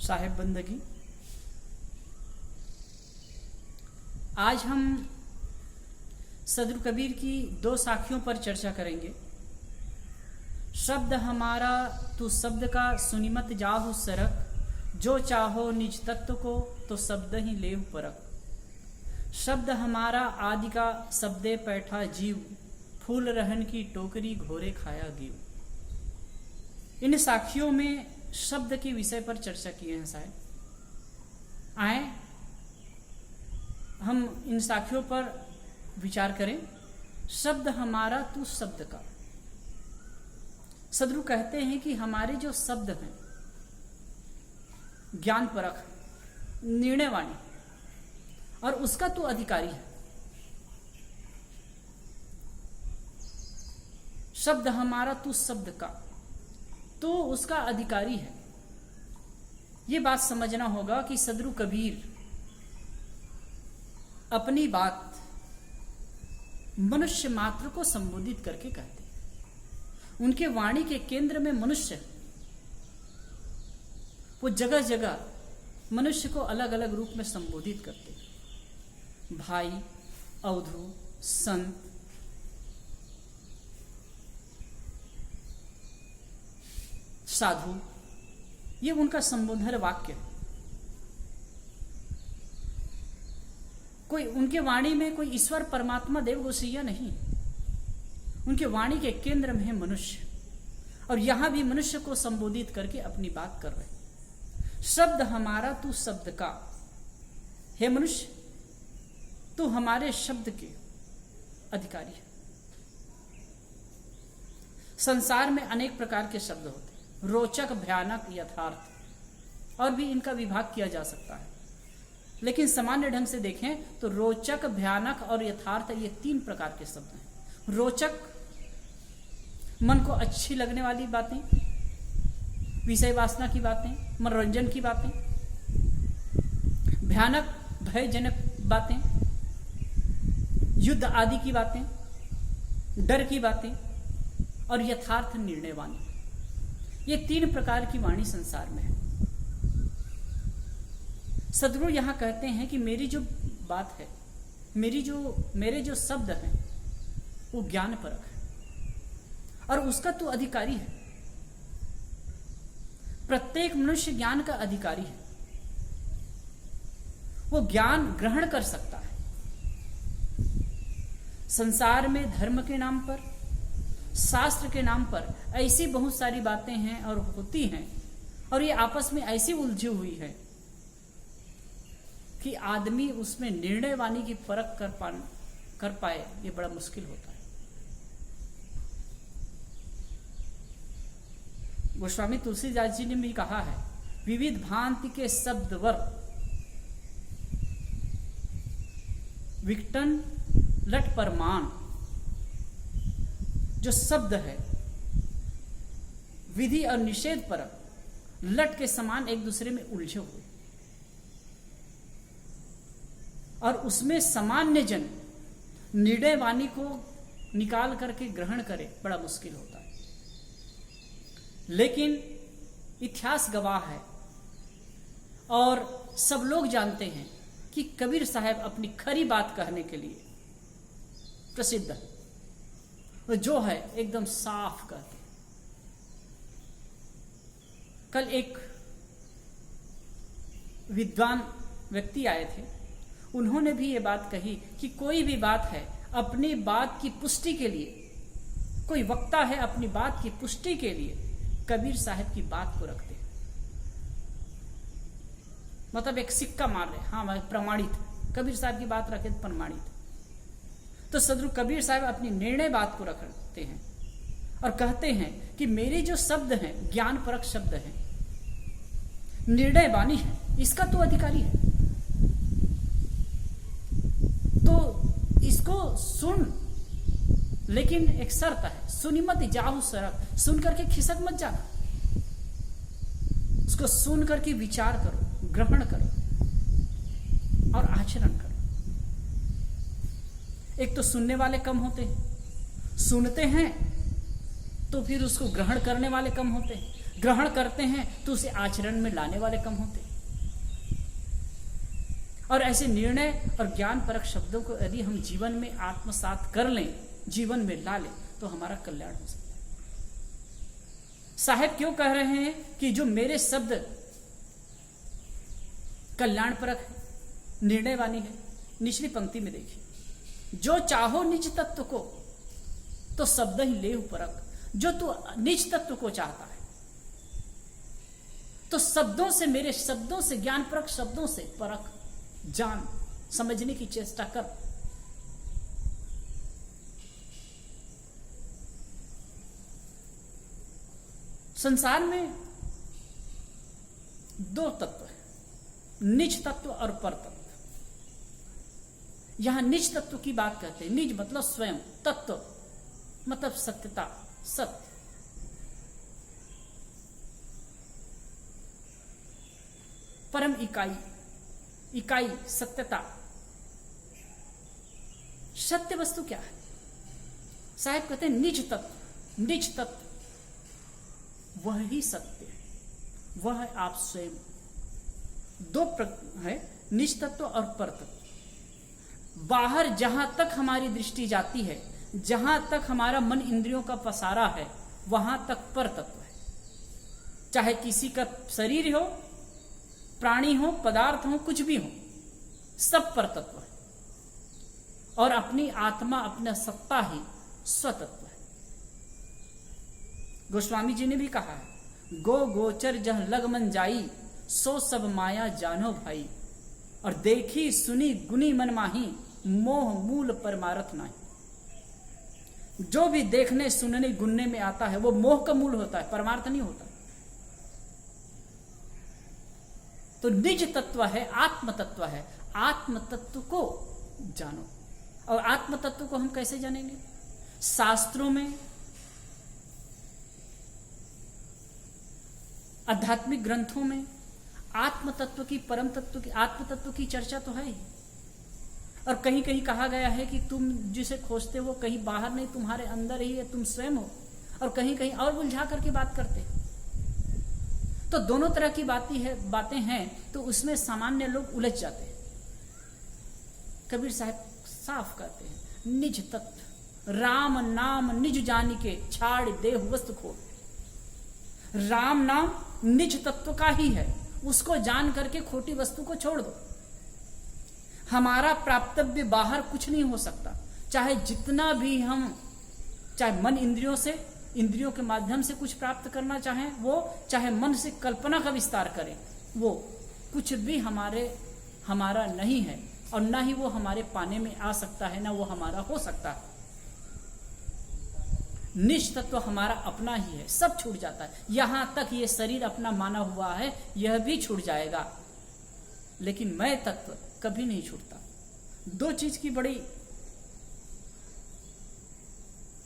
साहेब बंदगी। आज हम सदर कबीर की दो साखियों पर चर्चा करेंगे। शब्द हमारा तू शब्द का सुनिमत जाहु सरक, जो चाहो निज तत्व को तो शब्द ही लेव परक। शब्द हमारा आदि का शब्दे पैठा जीव, फूल रहन की टोकरी घोरे खाया गिव। इन साखियों में शब्द के विषय पर चर्चा किए हैं साहब। आए हम इन साखियों पर विचार करें। शब्द हमारा तू शब्द का। सदगुरु कहते हैं कि हमारे जो शब्द हैं ज्ञान परख, निर्णय वाणी, और उसका तू अधिकारी है। शब्द हमारा तू शब्द का, तो उसका अधिकारी है। यह बात समझना होगा कि सदगुरु कबीर अपनी बात मनुष्य मात्र को संबोधित करके कहते हैं। उनके वाणी के केंद्र में मनुष्य, वो जगह जगह मनुष्य को अलग अलग रूप में संबोधित करते हैं। भाई, अवधू, संत, साधु, ये उनका संबोधन वाक्य है। कोई उनके वाणी में कोई ईश्वर परमात्मा देव गोसैया नहीं। उनके वाणी के केंद्र में है मनुष्य, और यहां भी मनुष्य को संबोधित करके अपनी बात कर रहे। शब्द हमारा तू शब्द का। हे मनुष्य, तू हमारे शब्द के अधिकारी है। संसार में अनेक प्रकार के शब्द होते हैं, रोचक, भयानक, यथार्थ, और भी इनका विभाग किया जा सकता है। लेकिन सामान्य ढंग से देखें तो रोचक, भयानक और यथार्थ, ये तीन प्रकार के शब्द हैं। रोचक, मन को अच्छी लगने वाली बातें, विषय वासना की बातें, मनोरंजन की बातें। भयानक, भयजनक बातें, युद्ध आदि की बातें, डर की बातें, और यथार्थ, निर्णय वाणी। ये तीन प्रकार की वाणी संसार में है। सदगुरु यहां कहते हैं कि मेरी जो बात है, मेरे जो शब्द हैं, वो ज्ञान परक है, और उसका तू अधिकारी है। प्रत्येक मनुष्य ज्ञान का अधिकारी है। वो ज्ञान ग्रहण कर सकता है। संसार में धर्म के नाम पर, शास्त्र के नाम पर ऐसी बहुत सारी बातें हैं और होती हैं, और ये आपस में ऐसी उलझी हुई है कि आदमी उसमें निर्णय वाणी की परख कर पाए, ये बड़ा मुश्किल होता है। गोस्वामी तुलसीदास जी ने भी कहा है, विविध भांति के शब्द वर विकटन लट परमान। जो शब्द है विधि और निषेध पर लट के समान एक दूसरे में उलझे हुए, और उसमें सामान्य जन निर्णय वाणी को निकाल करके ग्रहण करे, बड़ा मुश्किल होता है। लेकिन इतिहास गवाह है और सब लोग जानते हैं कि कबीर साहब अपनी खरी बात कहने के लिए प्रसिद्ध है। वो जो है एकदम साफ कहते। कल एक विद्वान व्यक्ति आए थे, उन्होंने भी ये बात कही कि कोई भी बात है, अपनी बात की पुष्टि के लिए, कोई वक्ता है अपनी बात की पुष्टि के लिए कबीर साहब की बात को रखते हैं। मतलब एक सिक्का मार रहे, हाँ भाई प्रमाणित, कबीर साहब की बात रखे प्रमाणित। तो सदगुरु कबीर साहब अपनी निर्णय बात को रखते हैं और कहते हैं कि मेरे जो शब्द हैं ज्ञान परक शब्द हैं, निर्णय वाणी है, इसका तो अधिकारी है। तो इसको सुन, लेकिन एक शर्त है, सुनी मत जाहु सरक। सुन करके खिसक मत जाना, उसको सुन करके विचार करो, ग्रहण करो और आचरण करो। एक तो सुनने वाले कम होते हैं, सुनते हैं तो फिर उसको ग्रहण करने वाले कम होते हैं, ग्रहण करते हैं तो उसे आचरण में लाने वाले कम होते। और ऐसे निर्णय और ज्ञान परक शब्दों को यदि हम जीवन में आत्मसात कर लें, जीवन में ला लें, तो हमारा कल्याण हो सकता है। साहेब क्यों कह रहे हैं कि जो मेरे शब्द कल्याण परक है, निर्णय वाणी है? निचली पंक्ति में देखिए, जो चाहो निज तत्व को तो शब्द ही लेहु परख। जो तू निज तत्व को चाहता है तो शब्दों से, मेरे शब्दों से, ज्ञान परक शब्दों से परख, जान, समझने की चेष्टा कर। संसार में दो तत्व है, निज तत्व और पर तत्व। यहां निज तत्व की बात करते हैं। निज मतलब स्वयं, तत्व मतलब सत्यता, सत्य। परम इकाई, इकाई सत्यता। सत्य वस्तु क्या है? साहब कहते हैं निज तत्व। निज तत्व वह ही सत्य है, वह है आप स्वयं। दो है, निज तत्व और पर तत्व। बाहर जहां तक हमारी दृष्टि जाती है, जहां तक हमारा मन इंद्रियों का पसारा है, वहां तक पर तत्व है। चाहे किसी का शरीर हो, प्राणी हो, पदार्थ हो, कुछ भी हो, सब पर तत्व है। और अपनी आत्मा, अपना सत्ता ही स्वतत्व है। गोस्वामी जी ने भी कहा है, गो गोचर जह लग मन जाई, सो सब माया जानो भाई। और देखी सुनी गुनी मन माही, मोह मूल परमारथ नाही। जो भी देखने सुनने गुनने में आता है वो मोह का मूल होता है, परमार्थ नहीं होता। तो निज तत्व है, आत्म तत्व है। आत्म तत्व को जानो। और आत्म तत्व को हम कैसे जानेंगे? शास्त्रों में, आध्यात्मिक ग्रंथों में आत्म तत्व की, परम तत्व की, आत्म तत्व की चर्चा तो है ही। और कहीं कहीं कहा गया है कि तुम जिसे खोजते हो कहीं बाहर नहीं, तुम्हारे अंदर ही है, तुम स्वयं हो। और कहीं कहीं और उलझा करके बात करते हैं। तो दोनों तरह की बातें हैं, तो उसमें सामान्य लोग उलझ जाते हैं। कबीर साहब साफ कहते हैं, निज तत्व राम नाम निज जानी के, छाड़ देह वस्तु खो। राम नाम निज तत्व का ही है, उसको जान करके खोटी वस्तु को छोड़ दो। हमारा प्राप्तव्य बाहर कुछ नहीं हो सकता। चाहे जितना भी हम, चाहे मन इंद्रियों से, इंद्रियों के माध्यम से कुछ प्राप्त करना चाहें वो, चाहे मन से कल्पना का विस्तार करें वो, कुछ भी हमारा नहीं है। और ना ही वो हमारे पाने में आ सकता है, ना वो हमारा हो सकता है। निज तत्व हमारा अपना ही है, सब छूट जाता है। यहां तक ये शरीर अपना माना हुआ है, यह भी छूट जाएगा, लेकिन मैं तत्व कभी नहीं छूटता। दो चीज की बड़ी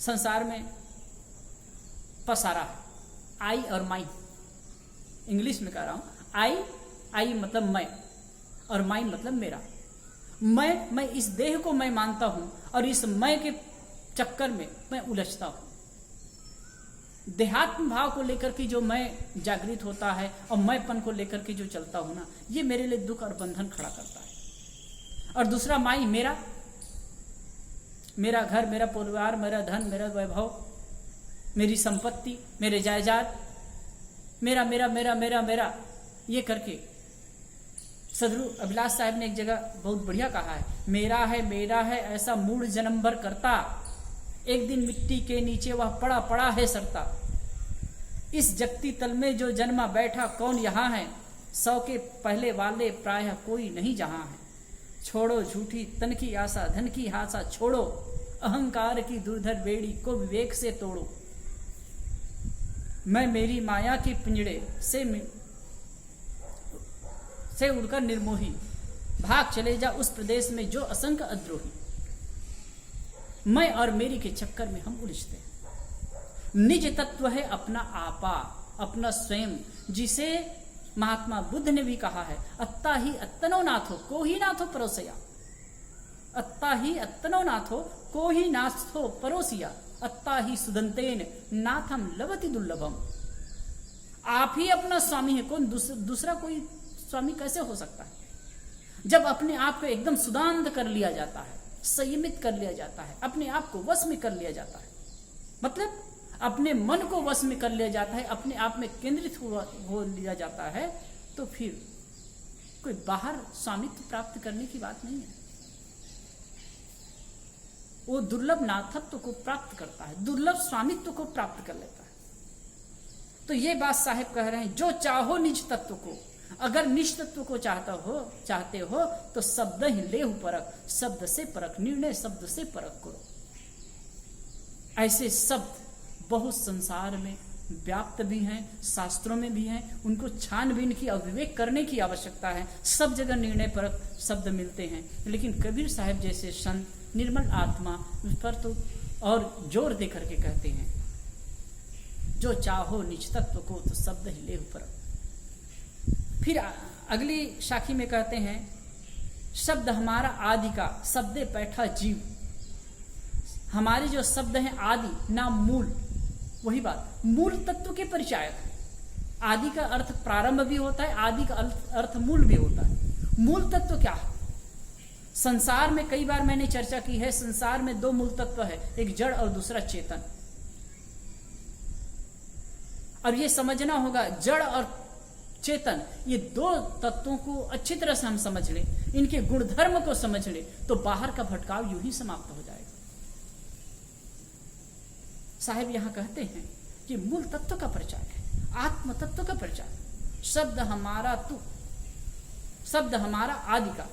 संसार में पसारा है, आई और माई। इंग्लिश में कह रहा हूं। आई मतलब मैं, और माई मतलब मेरा। मैं इस देह को मैं मानता हूं, और इस मैं के चक्कर में मैं उलझता हूं। देहात्म भाव को लेकर के जो मैं जागृत होता है, और मैंपन को लेकर के जो चलता हूं ना, ये मेरे लिए दुख और बंधन खड़ा करता है। और दूसरा माई, मेरा घर, मेरा परिवार, मेरा धन, मेरा वैभव, मेरी संपत्ति, मेरे जायदाद, मेरा मेरा मेरा मेरा मेरा, ये करके सदगुरु अभिलाष साहब ने एक जगह बहुत बढ़िया कहा है, मेरा है ऐसा मूड जन्म भर करता, एक दिन मिट्टी के नीचे वह पड़ा पड़ा है सरता। इस जगती तल में जो जन्मा बैठा कौन यहाँ है, 100 के पहले वाले प्रायः कोई नहीं जहां है। छोड़ो झूठी तन की आशा, धन की आशा छोड़ो, अहंकार की दुर्धर बेड़ी को विवेक से तोड़ो। मैं मेरी माया के पिंजड़े से उड़कर निर्मोही, भाग चले जा उस प्रदेश में जो असंख्य अद्रोही। मैं और मेरी के चक्कर में हम उलझते हैं। निज तत्व है अपना आपा, अपना स्वयं, जिसे महात्मा बुद्ध ने भी कहा है, अत्ता ही अत्तनो नाथो को ही नाथो परोसिया। अत्ता ही अत्तनो नाथो को ही नाथो परोसिया, अत्ता ही सुदंतेन नाथम लभति दुर्लभम। आप ही अपना स्वामी है, कौन दूसरा कोई स्वामी कैसे हो सकता है? जब अपने आप को एकदम सुदांत कर लिया जाता है, संयमित कर लिया जाता है, अपने आप को वश में कर लिया जाता है, मतलब अपने मन को वश में कर लिया जाता है, अपने आप में केंद्रित हो लिया जाता है, तो फिर कोई बाहर स्वामित्व प्राप्त करने की बात नहीं है। वो दुर्लभ नाथत्व को प्राप्त करता है, दुर्लभ स्वामित्व को प्राप्त कर लेता है। तो ये बात साहेब कह रहे हैं, जो चाहो निज तत्व को, अगर निज तत्व को चाहते हो तो शब्द ही लेहु परख, शब्द से परख, निर्णय शब्द से परख करो। ऐसे शब्द बहुत संसार में व्याप्त भी हैं, शास्त्रों में भी हैं, उनको छानबीन की और विवेक करने की आवश्यकता है। सब जगह निर्णय परक शब्द मिलते हैं, लेकिन कबीर साहब जैसे संत निर्मल आत्मा उस पर तो और जोर दे करके कहते हैं, जो चाहो निज तत्व को तो शब्द ही ले ऊपर। फिर अगली शाखी में कहते हैं, शब्द हमारा आदि का, शब्दे बैठा जीव। हमारे जो शब्द हैं आदि नाम मूल, वही बात, मूल तत्व के परिचायक है। आदि का अर्थ प्रारंभ भी होता है, आदि का अर्थ मूल भी होता है। मूल तत्व क्या है? संसार में कई बार मैंने चर्चा की है, संसार में दो मूल तत्व है, एक जड़ और दूसरा चेतन। अब ये समझना होगा, जड़ और चेतन, ये दो तत्वों को अच्छी तरह से हम समझ लें, इनके गुणधर्म को समझ लें, तो बाहर का भटकाव यूं ही समाप्त हो जाएगा। साहेब यहां कहते हैं कि मूल तत्व का परिचय है, आत्म तत्व का परिचय। शब्द हमारा तू, शब्द हमारा आदि का।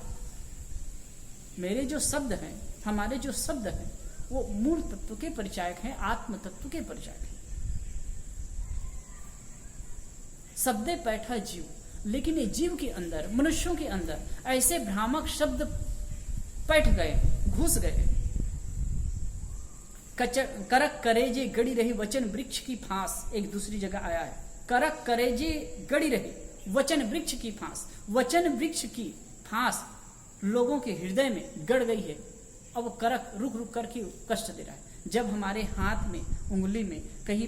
मेरे जो शब्द हैं, हमारे जो शब्द हैं, वो मूल तत्व के परिचायक हैं, आत्म तत्व के परिचायक हैं। शब्दे बैठा जीव, लेकिन ये जीव के अंदर, मनुष्यों के अंदर ऐसे भ्रामक शब्द बैठ गए, घुस गए। करक करेजे गड़ी रही वचन वृक्ष की फांस, एक दूसरी जगह आया है, करक करेजे गड़ी रही वचन वृक्ष की फांस। वचन वृक्ष की फांस लोगों के हृदय में गड़ गई है, अब वो करक रुक रुक करके कष्ट दे रहा है। जब हमारे हाथ में, उंगली में कहीं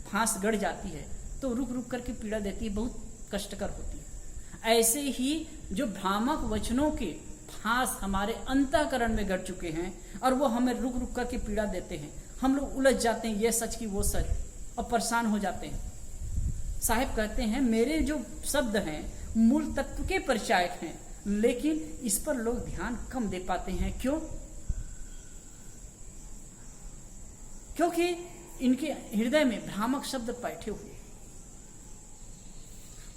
फांस गड़ जाती है तो रुक रुक करके पीड़ा देती है, बहुत कष्टकर होती है। ऐसे ही जो भ्रामक वचनों के फांस हमारे अंतःकरण में गड़ चुके हैं और वो हमें रुक रुक करके पीड़ा देते हैं, हम लोग उलझ जाते हैं, ये सच की वो सच, और परेशान हो जाते हैं। साहिब कहते हैं, मेरे जो शब्द हैं मूल तत्व के परिचायक हैं, लेकिन इस पर लोग ध्यान कम दे पाते हैं। क्यों? क्योंकि इनके हृदय में भ्रामक शब्द बैठे हुए।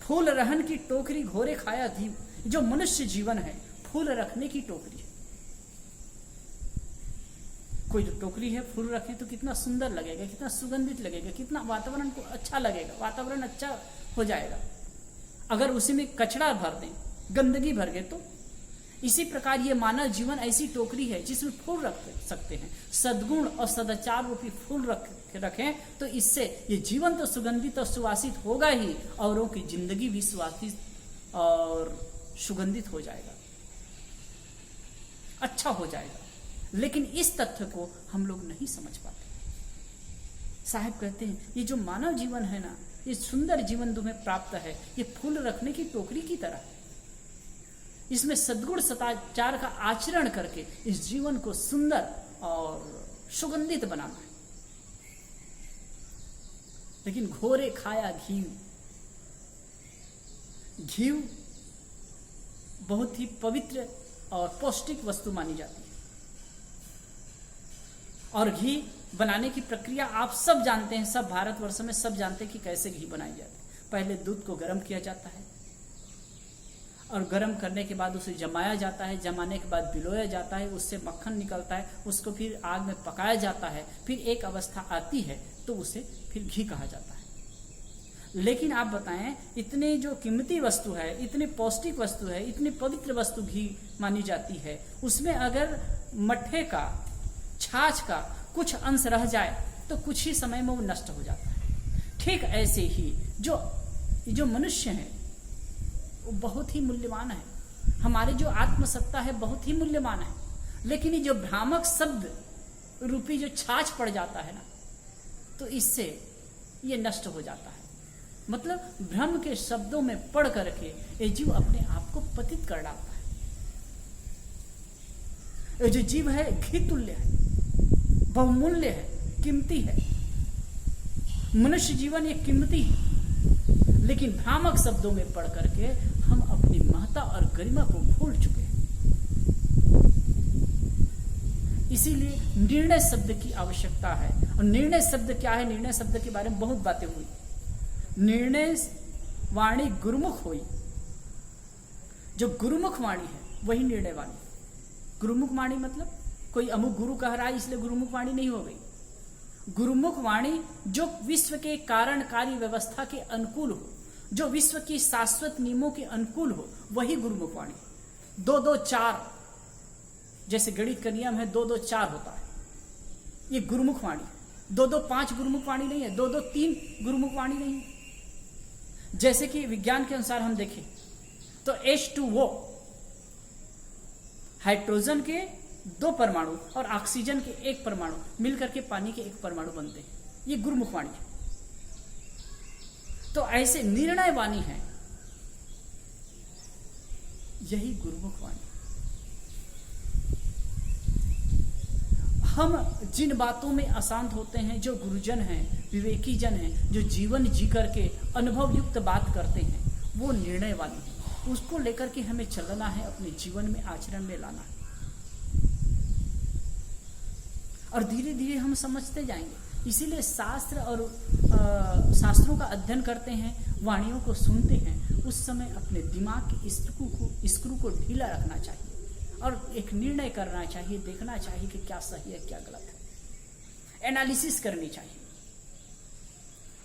फूल रहन की टोकरी घोरे खाया धीव। जो मनुष्य जीवन है फूल रखने की टोकरी है। कोई जो टोकरी है, फूल रखें तो कितना सुंदर लगेगा, कितना सुगंधित लगेगा, कितना वातावरण को अच्छा लगेगा, वातावरण अच्छा हो जाएगा। अगर उसी में कचरा भर दें, गंदगी भर गए तो। इसी प्रकार ये मानव जीवन ऐसी टोकरी है जिसमें फूल रख सकते हैं। सद्गुण और सदाचार रूपी फूल रखें तो इससे ये जीवन तो सुगंधित और सुवासित होगा ही, औरों की जिंदगी भी सुवासित और सुगंधित हो जाएगा, अच्छा हो जाएगा। लेकिन इस तथ्य को हम लोग नहीं समझ पाते। साहब कहते हैं, ये जो मानव जीवन है ना, ये सुंदर जीवन तुम्हें प्राप्त है, ये फूल रखने की टोकरी की तरह है। इसमें सद्गुण सदाचार का आचरण करके इस जीवन को सुंदर और सुगंधित बनाना है। लेकिन घोरे खाया घी, घी बहुत ही पवित्र और पौष्टिक वस्तु मानी जाती है। और घी बनाने की प्रक्रिया आप सब जानते हैं, सब भारतवर्ष में सब जानते हैं कि कैसे घी बनाई जाती है। पहले दूध को गर्म किया जाता है और गर्म करने के बाद उसे जमाया जाता है, जमाने के बाद भिगोया जाता है, उससे मक्खन निकलता है, उसको फिर आग में पकाया जाता है, फिर एक अवस्था आती है तो उसे फिर घी कहा जाता है। लेकिन आप बताएं, इतने जो कीमती वस्तु है, इतनी पौष्टिक वस्तु है, इतनी पवित्र वस्तु घी मानी जाती है, उसमें अगर मट्ठे का, छाछ का कुछ अंश रह जाए तो कुछ ही समय में वो नष्ट हो जाता है। ठीक ऐसे ही जो मनुष्य है वो बहुत ही मूल्यवान है। हमारे जो आत्मसत्ता है बहुत ही मूल्यवान है। लेकिन ये जो भ्रामक शब्द रूपी जो छाछ पड़ जाता है ना, तो इससे ये नष्ट हो जाता है। मतलब भ्रम के शब्दों में पढ़ करके ये जीव अपने आप को पतित कर डालता है। ये जो जीव है घी तुल्य है, बहुमूल्य है, कीमती है। मनुष्य जीवन एक कीमती है, लेकिन भ्रामक शब्दों में पढ़ करके हम अपनी महत्ता और गरिमा को भूल चुके हैं। इसीलिए निर्णय शब्द की आवश्यकता है। और निर्णय शब्द क्या है? निर्णय शब्द के बारे में बहुत बातें हुई। निर्णय वाणी गुरुमुख हुई। जो गुरुमुख वाणी है वही निर्णय वाणी। गुरुमुख वाणी मतलब कोई अमुक गुरु कह रहा है इसलिए गुरुमुख वाणी नहीं हो गई। गुरुमुख वाणी जो विश्व के कारणकारी व्यवस्था के अनुकूल हो, जो विश्व की शाश्वत नियमों के अनुकूल हो, वही गुरुमुख वाणी। 2 2 4 जैसे गणित का नियम है, 2 2 4 होता है, ये गुरुमुख वाणी। 2 2 5 गुरुमुख वाणी नहीं है, 2 2 3 गुरुमुख वाणी नहीं है। जैसे कि विज्ञान के अनुसार हम देखें तो H2O हाइड्रोजन के 2 परमाणु और ऑक्सीजन के 1 परमाणु मिलकर के पानी के 1 परमाणु बनते हैं, ये गुरुमुख वाणी है। तो ऐसे निर्णय वाणी है, यही गुरुमुख वाणी। हम जिन बातों में अशांत होते हैं, जो गुरुजन हैं, विवेकी जन हैं, जो जीवन जी करके अनुभव युक्त बात करते हैं, वो निर्णय वाली है। उसको लेकर के हमें चलना है, अपने जीवन में आचरण में लाना है, और धीरे धीरे हम समझते जाएंगे। इसीलिए शास्त्र और शास्त्रों का अध्ययन करते हैं, वाणियों को सुनते हैं, उस समय अपने दिमाग के स्क्रू को ढीला रखना चाहिए और एक निर्णय करना चाहिए, देखना चाहिए कि क्या सही है क्या गलत है, एनालिसिस करनी चाहिए।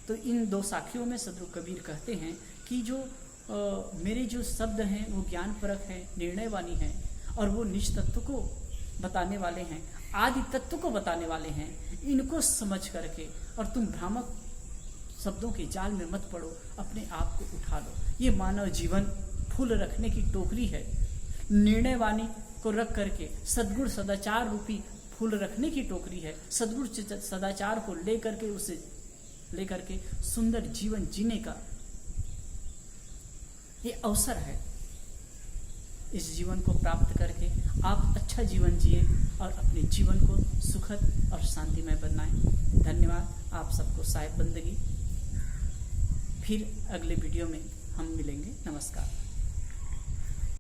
तो इन 2 साखियों में सदगुरु कबीर कहते हैं कि जो मेरे जो शब्द हैं वो ज्ञान परक है, निर्णय वाणी है, और वो निज तत्व को बताने वाले हैं, आदि तत्व को बताने वाले हैं। इनको समझ करके और तुम भ्रामक शब्दों के जाल में मत पड़ो, अपने आप को उठा लो। ये मानव जीवन फूल रखने की टोकरी है। निर्णय वाणी को रख करके सद्गुण सदाचार रूपी फूल रखने की टोकरी है। सद्गुण सदाचार को लेकर के उसे लेकर के सुंदर जीवन जीने का ये अवसर है। इस जीवन को प्राप्त करके आप अच्छा जीवन जिए और अपने जीवन को सुखद और शांतिमय बनाएं। धन्यवाद आप सबको। साहिब बंदगी। फिर अगले वीडियो में हम मिलेंगे। नमस्कार।